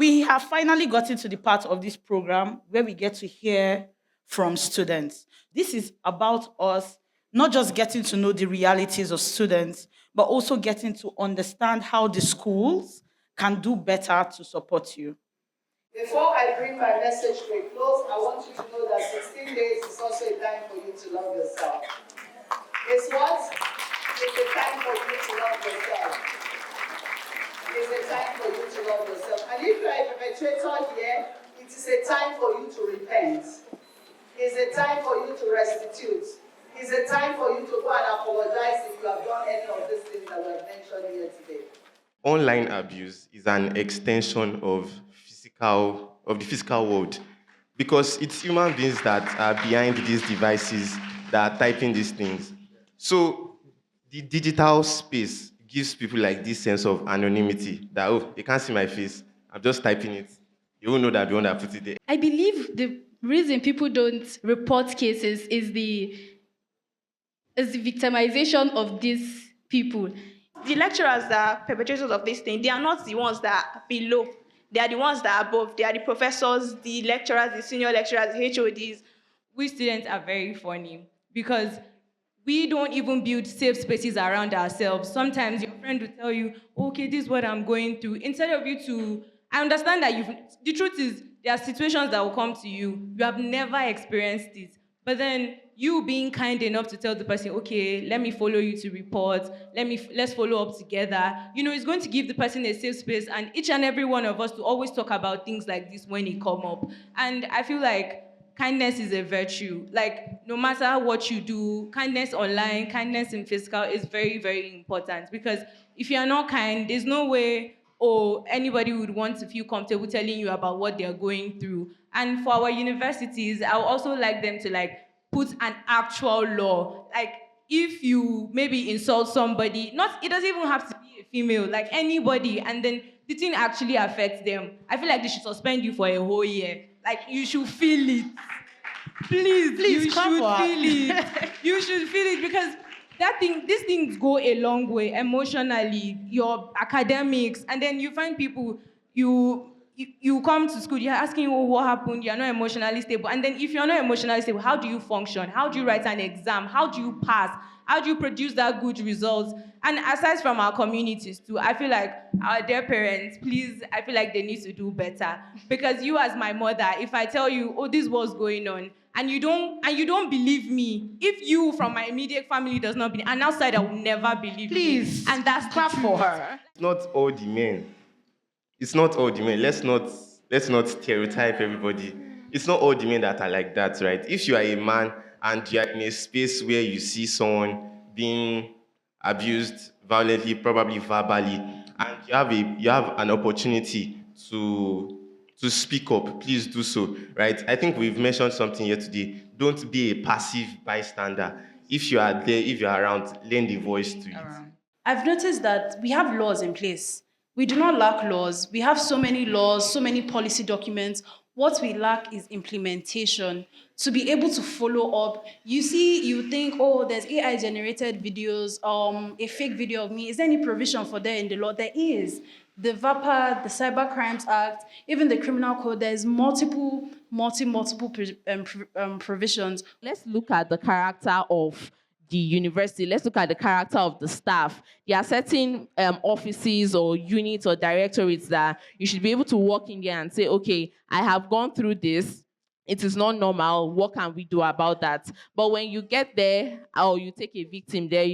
We have finally gotten to the part of this program where we get to hear from students. This is about us not just getting to know the realities of students, but also getting to understand how the schools can do better to support you. Before I bring my message to a close, I want you to know that 16 days is also a time for you to love yourself. It's what? It's a time for you to love yourself. It's a time for you to love yourself. And if you're a perpetrator here, it is a time for you to repent. It's a time for you to restitute. It's a time for you to go and apologize if you have done any of these things that we have mentioned here today. Online abuse is an extension of the physical world, because it's human beings that are behind these devices that are typing these things. So the digital space gives people like this sense of anonymity that, oh, they can't see my face, I'm just typing it. You won't know that the one that put it there. I believe the reason people don't report cases is the victimization of these people. The lecturers that are perpetrators of this thing, they are not the ones that are below. They are the ones that are above. They are the professors, the lecturers, the senior lecturers, the HODs. We students are very funny because we don't even build safe spaces around ourselves. Sometimes your friend will tell you, okay, this is what I'm going through. Instead of you to, I understand that the truth is, there are situations that will come to you. You have never experienced it. But then you being kind enough to tell the person, okay, let me follow you to report, let's follow up together. It's going to give the person a safe space, and each and every one of us to always talk about things like this when it come up. And I feel like kindness is a virtue. Like, no matter what you do, kindness online, kindness in physical is very, very important. Because if you're not kind, there's no way anybody would want to feel comfortable telling you about what they're going through. And for our universities, I would also like them to put an actual law. Like, if you maybe insult somebody, it doesn't even have to be a female, like anybody, and then the thing actually affects them, I feel like they should suspend you for a whole year. Like, you should feel it. Please, you should feel it. You should feel it, because these things go a long way emotionally, your academics, and then you find people, you come to school, you're asking, oh, what happened? You're not emotionally stable. And then if you're not emotionally stable, how do you function? How do you write an exam? How do you pass? How do you produce that good results? And aside from our communities too, I feel like our dear parents, please, I feel like they need to do better. Because you as my mother, if I tell you, oh, this was going on, and you don't believe me, if you from my immediate family does not believe, and outside I will never believe Please, you. And that's clap for her. It's not all the men. It's not all the men. Let's not stereotype everybody. It's not all the men that are like that, right? If you are a man and you are in a space where you see someone being abused violently, probably verbally, and you have an opportunity to speak up, please do so, right? I think we've mentioned something here today. Don't be a passive bystander. If you are there, if you are around, lend a voice to it. I've noticed that we have laws in place. We do not lack laws. We have so many laws, so many policy documents. What we lack is implementation. To be able to follow up, you think, oh, there's AI-generated videos, a fake video of me. Is there any provision for that in the law? There is. The VAPA, the Cyber Crimes Act, even the Criminal Code, there's multiple provisions. Let's look at the character of the university. Let's look at the character of the staff. There are certain offices or units or directorates that you should be able to walk in there and say, okay, I have gone through this. It is not normal. What can we do about that? But when you get there, or you take a victim there,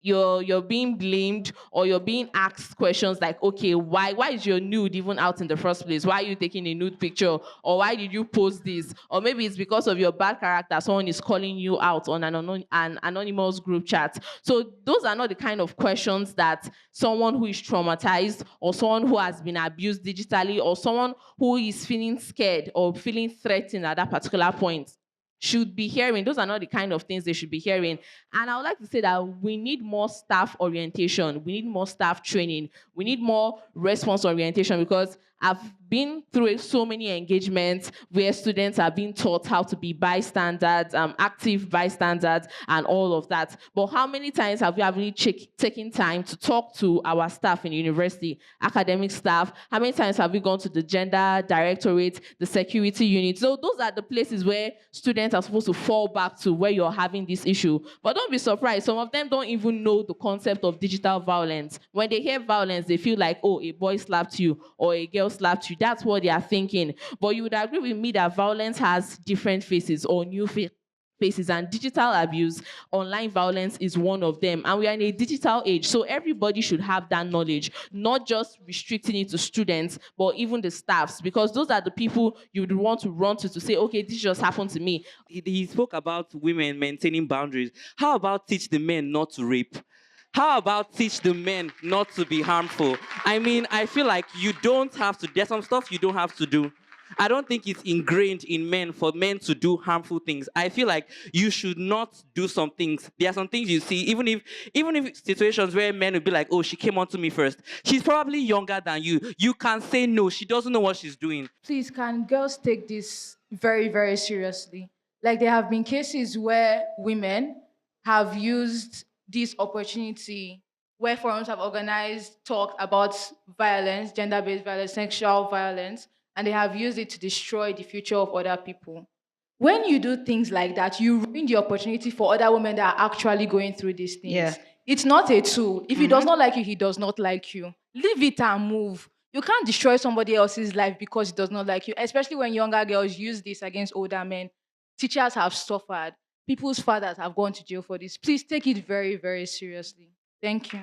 you're being blamed, or you're being asked questions like, okay, why is your nude even out in the first place? Why are you taking a nude picture? Or why did you post this? Or maybe it's because of your bad character. Someone is calling you out on an anonymous group chat. So those are not the kind of questions that someone who is traumatized, or someone who has been abused digitally, or someone who is feeling scared or feeling threatened at that particular point should be hearing. Those are not the kind of things they should be hearing. And I would like to say that we need more staff orientation. We need more staff training. We need more response orientation, because I've been through so many engagements where students are being taught how to be bystanders, active bystanders, and all of that. But how many times have we actually taken time to talk to our staff in university, academic staff? How many times have we gone to the gender directorate, the security unit? So those are the places where students are supposed to fall back to where you're having this issue. But don't be surprised, some of them don't even know the concept of digital violence. When they hear violence, they feel like, oh, a boy slapped you or a girl slapped you. That's what they are thinking. But you would agree with me that violence has different faces or new faces, and digital abuse, online violence is one of them. And we are in a digital age, so everybody should have that knowledge, not just restricting it to students, but even the staffs, because those are the people you would want to run to say, okay, this just happened to me. He spoke about women maintaining boundaries. How about teach the men not to rape? How about teach the men not to be harmful? I mean, I feel like you don't have to, there's some stuff you don't have to do. I don't think it's ingrained in men for men to do harmful things. I feel like you should not do some things. There are some things you see, even if situations where men will be like, oh, she came on to me first. She's probably younger than you. You can say no, she doesn't know what she's doing. Please, can girls take this very, very seriously? Like, there have been cases where women have used this opportunity, where forums have organized talk about violence, gender-based violence, sexual violence, and they have used it to destroy the future of other people. When you do things like that, you ruin the opportunity for other women that are actually going through these things. Yeah. It's not a tool. If he does not like you, he does not like you. Leave it and move. You can't destroy somebody else's life because he does not like you, especially when younger girls use this against older men. Teachers have suffered. People's fathers have gone to jail for this. Please take it very, very seriously. Thank you.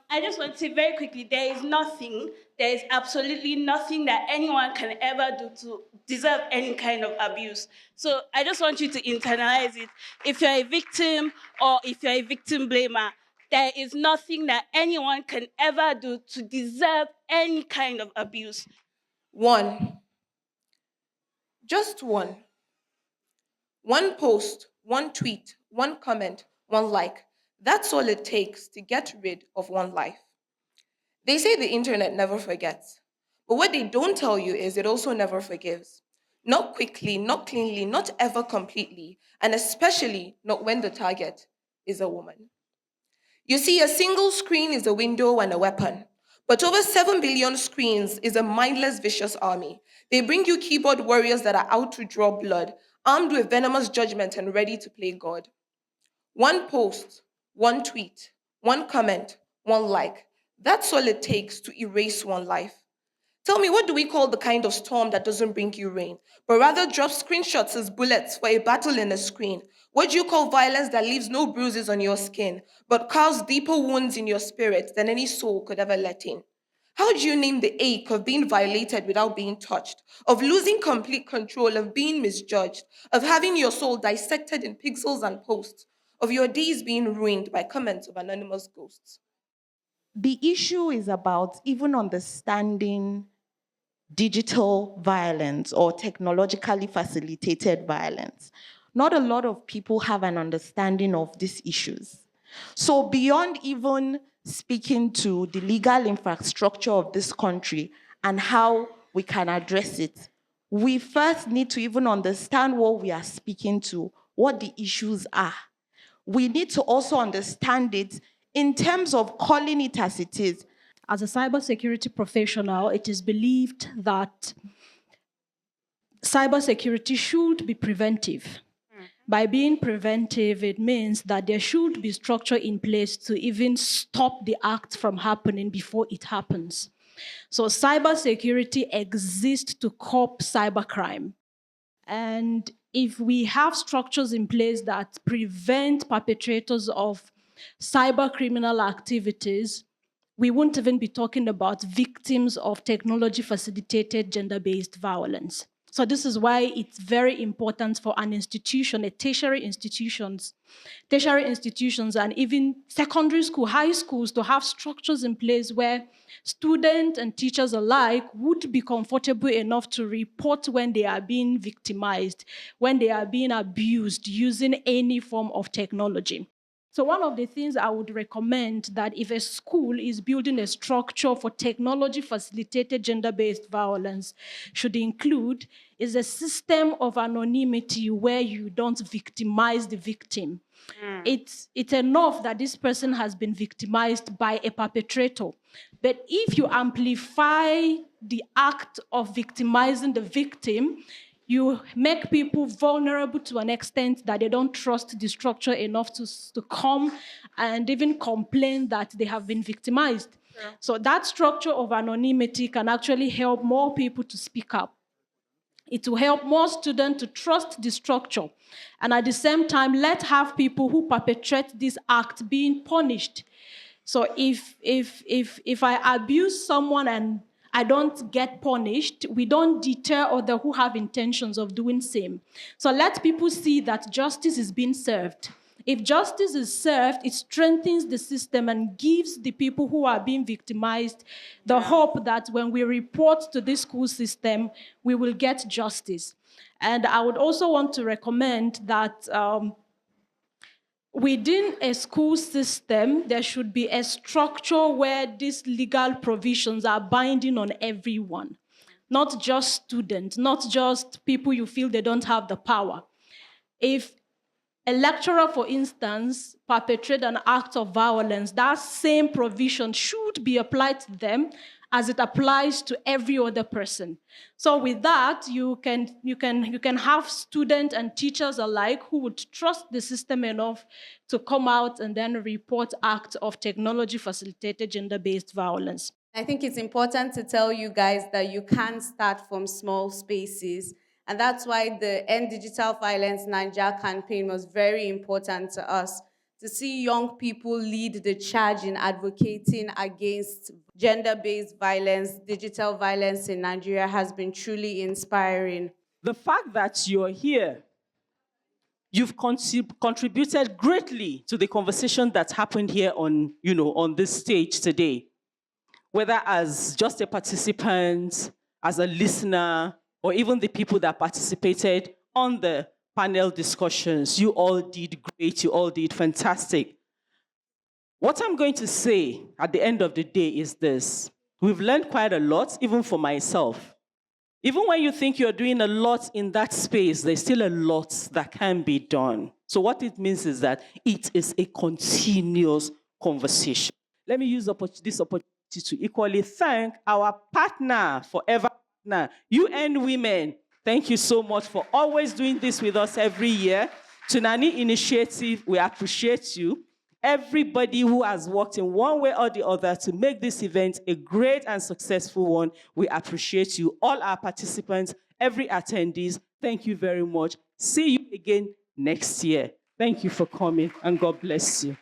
I just want to say very quickly, there is absolutely nothing that anyone can ever do to deserve any kind of abuse. So I just want you to internalize it. If you're a victim or if you're a victim blamer, there is nothing that anyone can ever do to deserve any kind of abuse. One. Just one. One post, one tweet, one comment, one like. That's all it takes to get rid of one life. They say the internet never forgets. But what they don't tell you is it also never forgives. Not quickly, not cleanly, not ever completely, and especially not when the target is a woman. You see, a single screen is a window and a weapon. But over 7 billion screens is a mindless, vicious army. They bring you keyboard warriors that are out to draw blood, armed with venomous judgment and ready to play God. One post, one tweet, one comment, one like. That's all it takes to erase one life. Tell me, what do we call the kind of storm that doesn't bring you rain, but rather drops screenshots as bullets for a battle in a screen? What do you call violence that leaves no bruises on your skin, but causes deeper wounds in your spirit than any soul could ever let in? How do you name the ache of being violated without being touched, of losing complete control, of being misjudged, of having your soul dissected in pixels and posts, of your days being ruined by comments of anonymous ghosts? The issue is about even understanding digital violence or technologically facilitated violence. Not a lot of people have an understanding of these issues. So beyond even speaking to the legal infrastructure of this country and how we can address it, we first need to even understand what we are speaking to, what the issues are. We need to also understand it in terms of calling it as it is. As a cybersecurity professional, it is believed that cybersecurity should be preventive. By being preventive, it means that there should be structure in place to even stop the act from happening before it happens. So cybersecurity exists to curb cybercrime. And if we have structures in place that prevent perpetrators of cyber criminal activities, we won't even be talking about victims of technology-facilitated gender-based violence. So this is why it's very important for an institution, tertiary institutions, and even secondary school, high schools, to have structures in place where students and teachers alike would be comfortable enough to report when they are being victimized, when they are being abused using any form of technology. So one of the things I would recommend that if a school is building a structure for technology-facilitated gender-based violence should include is a system of anonymity where you don't victimize the victim. It's enough that this person has been victimized by a perpetrator. But if you amplify the act of victimizing the victim, you make people vulnerable to an extent that they don't trust the structure enough to come and even complain that they have been victimized. Yeah. So that structure of anonymity can actually help more people to speak up. It will help more students to trust the structure. And at the same time, let's have people who perpetrate this act being punished. So if I abuse someone and I don't get punished, we don't deter others who have intentions of doing same. So let people see that justice is being served. If justice is served, it strengthens the system and gives the people who are being victimized the hope that when we report to this school system, we will get justice. And I would also want to recommend that within a school system, there should be a structure where these legal provisions are binding on everyone, not just students, not just people you feel they don't have the power. If a lecturer, for instance, perpetrates an act of violence, that same provision should be applied to them as it applies to every other person. So with that, you can have students and teachers alike who would trust the system enough to come out and then report acts of technology-facilitated gender-based violence. I think it's important to tell you guys that you can start from small spaces. And that's why the End Digital Violence Naija campaign was very important to us. To see young people lead the charge in advocating against gender-based violence, digital violence in Nigeria has been truly inspiring. The fact that you're here, you've contributed greatly to the conversation that happened here on this stage today. Whether as just a participant, as a listener, or even the people that participated on the panel discussions, you all did great, you all did fantastic. What I'm going to say at the end of the day is this. We've learned quite a lot, even for myself. Even when you think you're doing a lot in that space, there's still a lot that can be done. So what it means is that it is a continuous conversation. Let me use this opportunity to equally thank our partner, forever partner, UN Women. Thank you so much for always doing this with us every year. Tunani Initiative, we appreciate you. Everybody who has worked in one way or the other to make this event a great and successful one, we appreciate you. All our participants, every attendees, thank you very much. See you again next year. Thank you for coming, and God bless you.